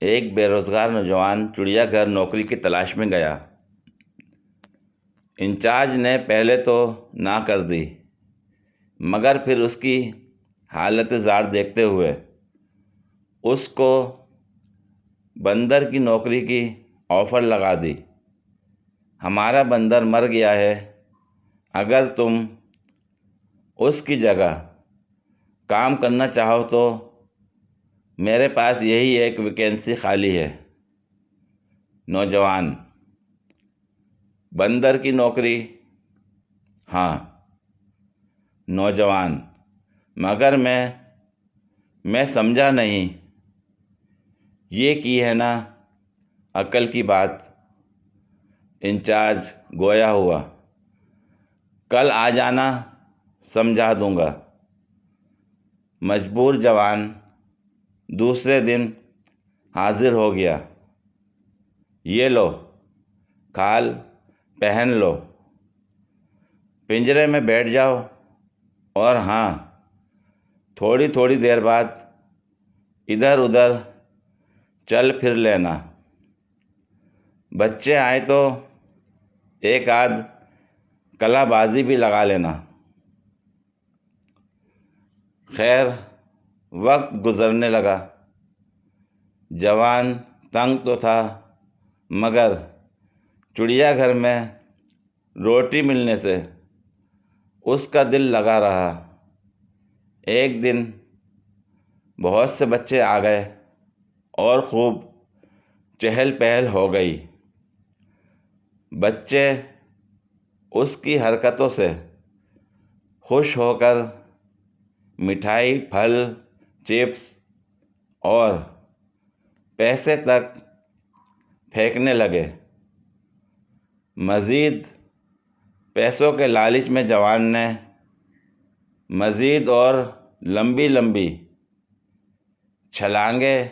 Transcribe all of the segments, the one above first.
एक बेरोज़गार नौजवान चिड़ियाघर नौकरी की तलाश में गया। इंचार्ज ने पहले तो ना कर दी, मगर फिर उसकी हालत ज़ार देखते हुए उसको बंदर की नौकरी की ऑफ़र लगा दी। हमारा बंदर मर गया है, अगर तुम उसकी जगह काम करना चाहो तो मेरे पास यही एक वैकेंसी खाली है। नौजवान: बंदर की नौकरी? हाँ। नौजवान: मगर मैं समझा नहीं। ये की है ना अकल की बात। इंचार्ज गोया हुआ: कल आ जाना, समझा दूंगा। मजबूर जवान दूसरे दिन हाजिर हो गया। ये लो, खाल पहन लो, पिंजरे में बैठ जाओ, और हाँ, थोड़ी थोड़ी देर बाद इधर उधर चल फिर लेना। बच्चे आए तो एक आध कलाबाजी भी लगा लेना। खैर, वक्त गुजरने लगा। जवान तंग तो था, मगर चिड़ियाघर में रोटी मिलने से उसका दिल लगा रहा। एक दिन बहुत से बच्चे आ गए और खूब चहल पहल हो गई। बच्चे उसकी हरकतों से खुश होकर मिठाई, फल, चिप्स और पैसे तक फेंकने लगे। मज़ीद पैसों के लालच में जवान ने मज़ीद और लंबी लंबी छलांगें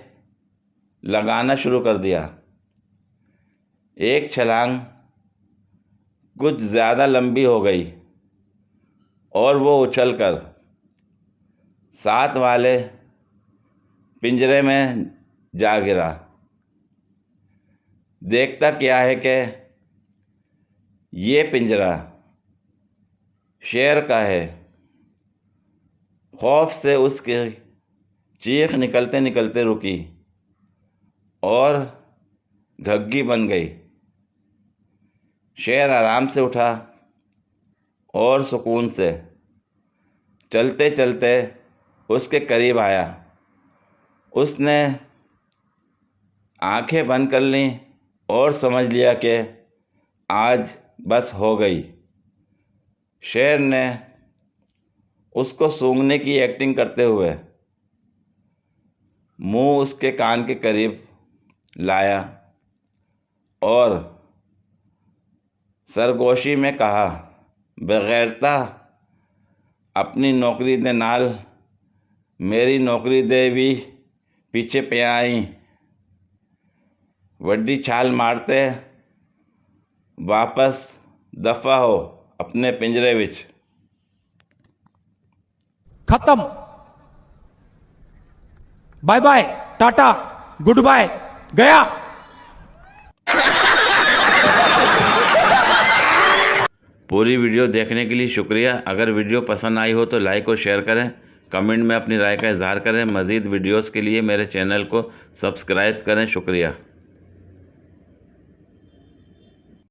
लगाना शुरू कर दिया। एक छलांग कुछ ज़्यादा लंबी हो गई और वो उछलकर साथ वाले पिंजरे में जा गिरा। देखता क्या है कि ये पिंजरा शेर का है। खौफ से उसकी चीख निकलते निकलते रुकी और घग्गी बन गई। शेर आराम से उठा और सुकून से चलते चलते उसके करीब आया। उसने आंखें बंद कर लीं और समझ लिया कि आज बस हो गई। शेर ने उसको सूंघने की एक्टिंग करते हुए मुंह उसके कान के करीब लाया और सरगोशी में कहा, बेगैरता, अपनी नौकरी दे नाल मेरी नौकरी दे भी पीछे पे आई। वड्डी छाल मारते वापस दफा हो अपने पिंजरे विच। खत्म। Bye bye, tata, goodbye, गया। पूरी वीडियो देखने के लिए शुक्रिया। अगर वीडियो पसंद आई हो तो लाइक और शेयर करें, कमेंट में अपनी राय का इजहार करें। मज़ीद वीडियोस के लिए मेरे चैनल को सब्सक्राइब करें। शुक्रिया।